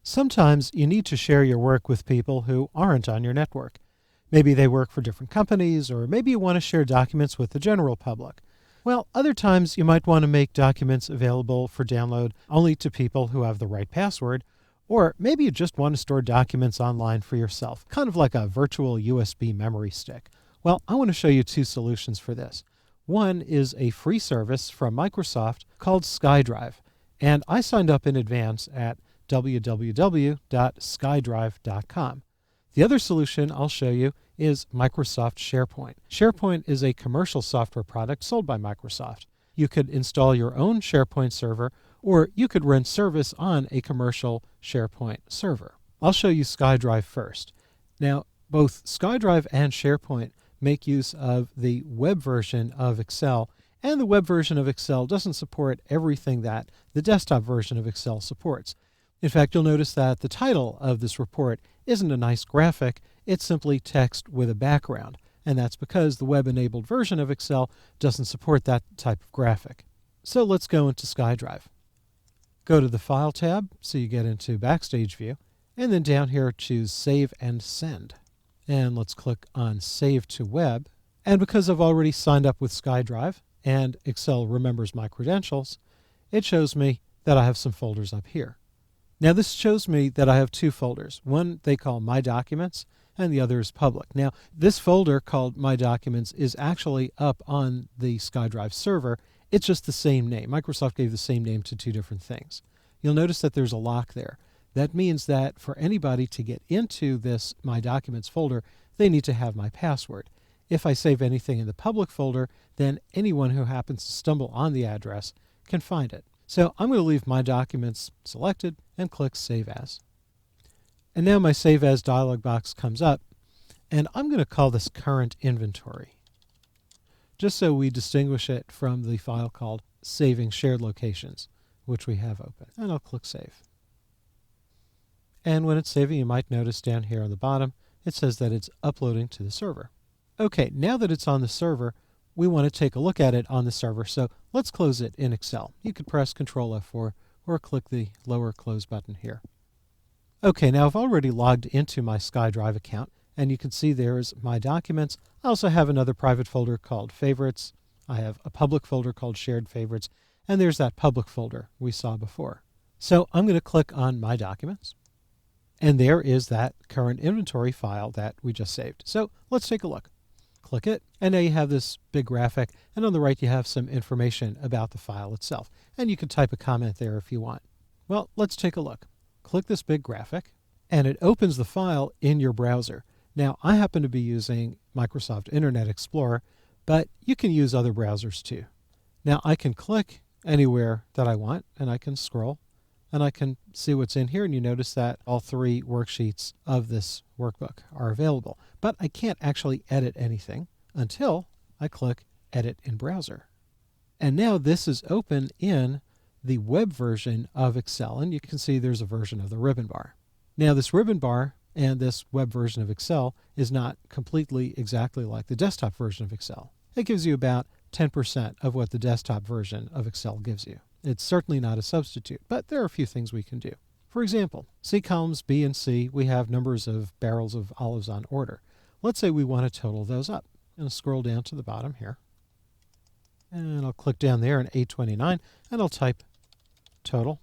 Sometimes you need to share your work with people who aren't on your network. Maybe they work for different companies, or maybe you want to share documents with the general public. Well, other times you might want to make documents available for download only to people who have the right password, or maybe you just want to store documents online for yourself, kind of like a virtual USB memory stick. Well, I want to show you two solutions for this. One is a free service from Microsoft called SkyDrive, and I signed up in advance at www.skydrive.com. The other solution I'll show you is Microsoft SharePoint. SharePoint is a commercial software product sold by Microsoft. You could install your own SharePoint server, or you could run service on a commercial SharePoint server. I'll show you SkyDrive first. Now, both SkyDrive and SharePoint make use of the web version of Excel, and the web version of Excel doesn't support everything that the desktop version of Excel supports. In fact, you'll notice that the title of this report isn't a nice graphic, it's simply text with a background, and that's because the web-enabled version of Excel doesn't support that type of graphic. So let's go into SkyDrive. Go to the File tab, so you get into Backstage View, and then down here choose Save and Send. And let's click on Save to Web, and because I've already signed up with SkyDrive, and Excel remembers my credentials, it shows me that I have some folders up here. Now this shows me that I have two folders. One they call My Documents, and the other is Public. Now this folder called My Documents is actually up on the SkyDrive server. It's just the same name. Microsoft gave the same name to two different things. You'll notice that there's a lock there. That means that for anybody to get into this My Documents folder, they need to have my password. If I save anything in the public folder, then anyone who happens to stumble on the address can find it. So I'm going to leave My Documents selected and click Save As. And now my Save As dialog box comes up, and I'm going to call this Current Inventory, just so we distinguish it from the file called Saving Shared Locations, which we have open. And I'll click Save. And when it's saving, you might notice down here on the bottom, it says that it's uploading to the server. Okay, now that it's on the server, we want to take a look at it on the server, so let's close it in Excel. You could press Ctrl F4 or click the lower close button here. Okay, now I've already logged into my SkyDrive account, and you can see there is My Documents. I also have another private folder called Favorites. I have a public folder called Shared Favorites, and there's that public folder we saw before. So I'm going to click on My Documents, and there is that current inventory file that we just saved. So let's take a look. Click it, and now you have this big graphic, and on the right you have some information about the file itself. And you can type a comment there if you want. Well, let's take a look. Click this big graphic, and it opens the file in your browser. Now, I happen to be using Microsoft Internet Explorer, but you can use other browsers too. Now, I can click anywhere that I want, and I can scroll, and I can see what's in here, and you notice that all three worksheets of this workbook are available. But I can't actually edit anything until I click Edit in Browser. And now this is open in the web version of Excel, and you can see there's a version of the ribbon bar. Now this ribbon bar and this web version of Excel is not completely exactly like the desktop version of Excel. It gives you about 10% of what the desktop version of Excel gives you. It's certainly not a substitute, but there are a few things we can do. For example, see columns B and C, we have numbers of barrels of olives on order. Let's say we want to total those up. I'm going to scroll down to the bottom here, and I'll click down there in A29, and I'll type total,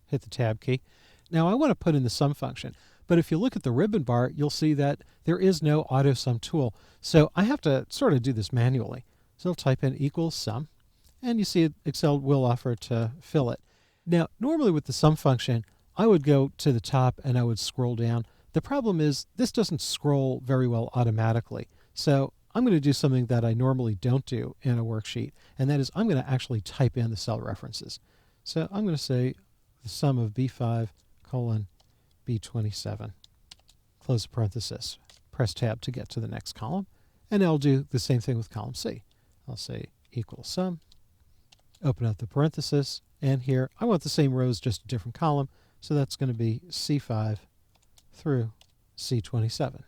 hit the tab key. Now I want to put in the sum function, but if you look at the ribbon bar, you'll see that there is no auto sum tool, so I have to sort of do this manually. So I'll type in equals sum, and you see Excel will offer to fill it. Now normally with the sum function, I would go to the top and I would scroll down. The problem is this doesn't scroll very well automatically, so I'm going to do something that I normally don't do in a worksheet, and that is I'm going to actually type in the cell references. So I'm going to say the sum of B5 colon B27, close the parenthesis, press tab to get to the next column, and I'll do the same thing with column C. I'll say equals sum, open up the parenthesis, and here I want the same rows, just a different column, so that's going to be C5 through C27.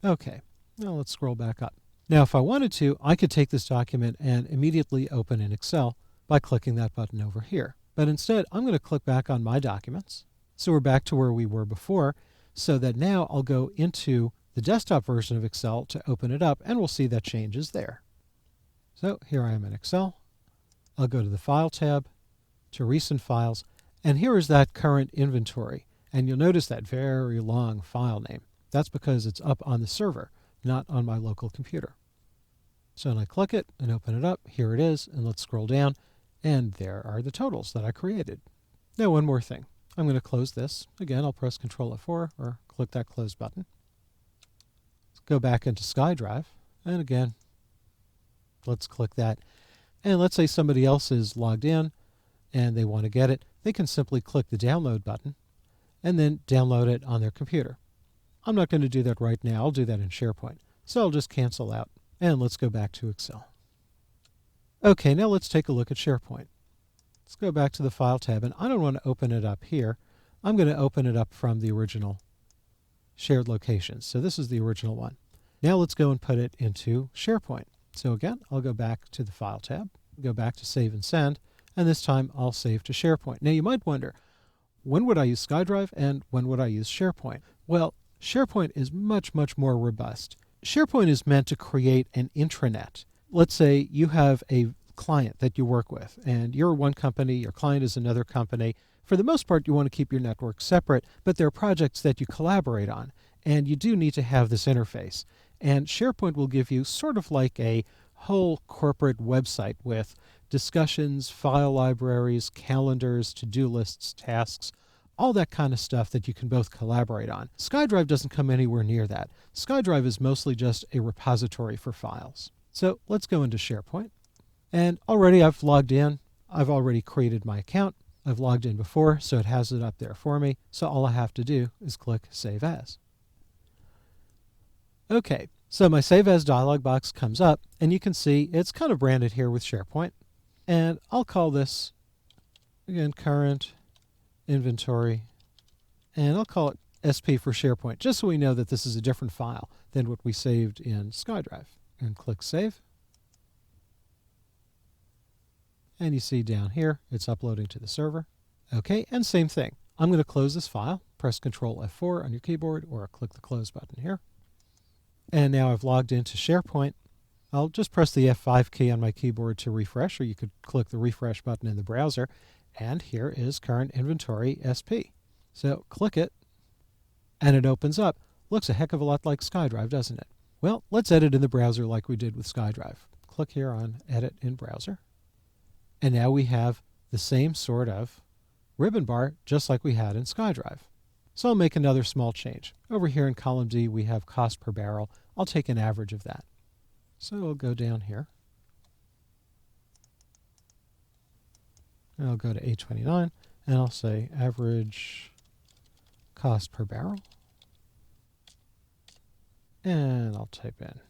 Okay, now let's scroll back up. Now if I wanted to, I could take this document and immediately open in Excel by clicking that button over here. But instead, I'm going to click back on My Documents. So we're back to where we were before, so that now I'll go into the desktop version of Excel to open it up, and we'll see that change is there. So here I am in Excel. I'll go to the File tab, to Recent Files, and here is that current inventory. And you'll notice that very long file name. That's because it's up on the server, not on my local computer. So when I click it and open it up, here it is, and let's scroll down, and there are the totals that I created. Now one more thing. I'm going to close this. Again, I'll press Ctrl F4 or click that Close button. Let's go back into SkyDrive, and again, let's click that. And let's say somebody else is logged in and they want to get it. They can simply click the Download button and then download it on their computer. I'm not going to do that right now. I'll do that in SharePoint. So I'll just cancel out, and let's go back to Excel. Okay, now let's take a look at SharePoint. Let's go back to the File tab, and I don't want to open it up here. I'm going to open it up from the original shared locations. So this is the original one. Now let's go and put it into SharePoint. So again, I'll go back to the File tab, go back to Save and Send, and this time I'll save to SharePoint. Now you might wonder, when would I use SkyDrive and when would I use SharePoint? Well, SharePoint is much, much more robust. SharePoint is meant to create an intranet. Let's say you have a client that you work with, and you're one company, your client is another company. For the most part, you want to keep your network separate, but there are projects that you collaborate on, and you do need to have this interface. And SharePoint will give you sort of like a whole corporate website with discussions, file libraries, calendars, to-do lists, tasks, all that kind of stuff that you can both collaborate on. SkyDrive doesn't come anywhere near that. SkyDrive is mostly just a repository for files. So let's go into SharePoint. And already I've logged in. I've already created my account. I've logged in before, so it has it up there for me. So all I have to do is click Save As. Okay, so my Save As dialog box comes up, and you can see it's kind of branded here with SharePoint. And I'll call this, again, Current Inventory, and I'll call it SP for SharePoint, just so we know that this is a different file than what we saved in SkyDrive. And click Save. And you see down here, it's uploading to the server. Okay, and same thing. I'm going to close this file. Press Ctrl F4 on your keyboard, or click the Close button here. And now I've logged into SharePoint. I'll just press the F5 key on my keyboard to refresh, or you could click the refresh button in the browser. And here is Current Inventory SP. So click it, and it opens up. Looks a heck of a lot like SkyDrive, doesn't it? Well, let's edit in the browser like we did with SkyDrive. Click here on Edit in Browser. And now we have the same sort of ribbon bar just like we had in SkyDrive. So I'll make another small change. Over here in column D, we have cost per barrel. I'll take an average of that. So I'll go down here. And I'll go to A29, and I'll say average cost per barrel. And I'll type in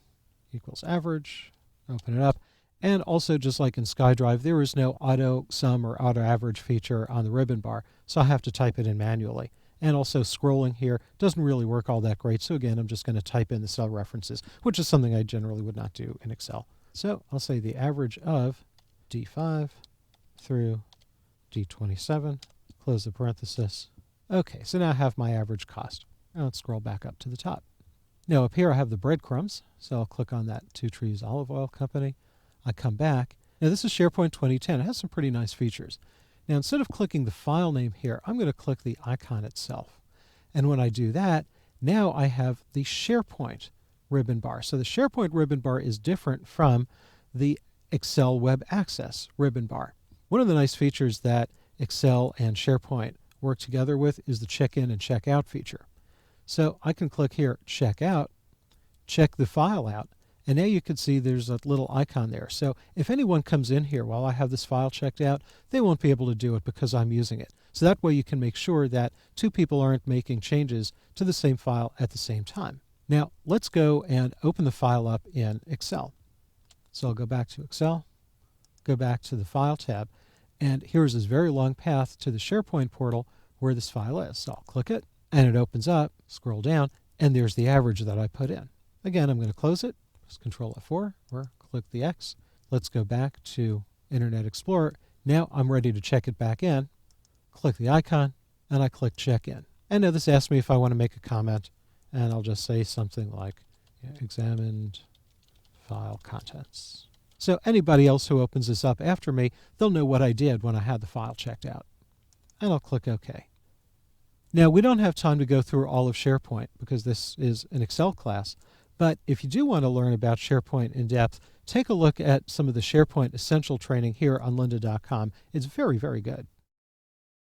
equals average, open it up. And also, just like in SkyDrive, there is no auto sum or auto average feature on the ribbon bar, so I have to type it in manually. And also scrolling here doesn't really work all that great, so again, I'm just going to type in the cell references, which is something I generally would not do in Excel. So I'll say the average of D5 through D27, close the parenthesis. Okay, so now I have my average cost. Now let's scroll back up to the top. Now up here I have the breadcrumbs, so I'll click on that Two Trees Olive Oil Company. I come back. Now this is SharePoint 2010. It has some pretty nice features. Now instead of clicking the file name here, I'm going to click the icon itself. And when I do that, now I have the SharePoint ribbon bar. So the SharePoint ribbon bar is different from the Excel Web Access ribbon bar. One of the nice features that Excel and SharePoint work together with is the check-in and check-out feature. So I can click here, check out, check the file out, and now you can see there's a little icon there. So if anyone comes in here while I have this file checked out, they won't be able to do it because I'm using it. So that way you can make sure that two people aren't making changes to the same file at the same time. Now let's go and open the file up in Excel. So I'll go back to Excel, go back to the File tab, and here's this very long path to the SharePoint portal where this file is. So I'll click it, and it opens up, scroll down, and there's the average that I put in. Again, I'm going to close it, press Ctrl F4, or click the X. Let's go back to Internet Explorer. Now I'm ready to check it back in. Click the icon, and I click check in. And now this asks me if I want to make a comment, and I'll just say something like examined file contents. So anybody else who opens this up after me, they'll know what I did when I had the file checked out. And I'll click OK. Now, we don't have time to go through all of SharePoint because this is an Excel class, but if you do want to learn about SharePoint in depth, take a look at some of the SharePoint Essential training here on lynda.com. It's very, very good.